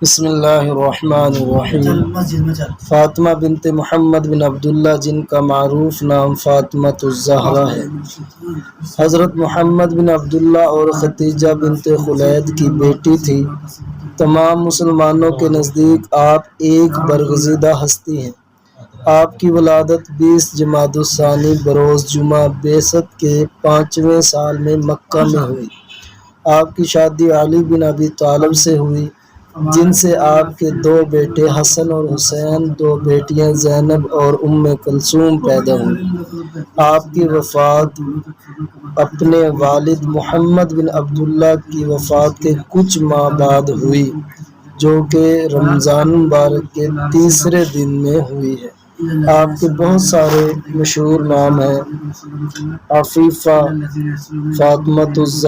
بسم اللہ الرحمن الرحیم۔ فاطمہ بنت محمد بن عبداللہ، جن کا معروف نام فاطمۃ الزہرا ہے، حضرت محمد بن عبداللہ اور خدیجہ بنت خولید کی بیٹی تھی۔ تمام مسلمانوں کے نزدیک آپ ایک برگزیدہ ہستی ہیں۔ آپ کی ولادت 20 جمادی الثانی بروز جمعہ بعثت کے 5ویں سال میں مکہ میں ہوئی۔ آپ کی شادی علی بن ابی طالب سے ہوئی، جن سے آپ کے 2 بیٹے حسن اور حسین، 2 بیٹیاں زینب اور کلثوم پیدا ہوئیں۔ آپ کی وفات اپنے والد محمد بن عبداللہ کی وفات کے کچھ ماہ بعد ہوئی، جو کہ رمضان المبارک کے تیسرے دن میں ہوئی ہے۔ آپ کے بہت سارے مشہور نام ہیں: عفیفہ، فاطمۃ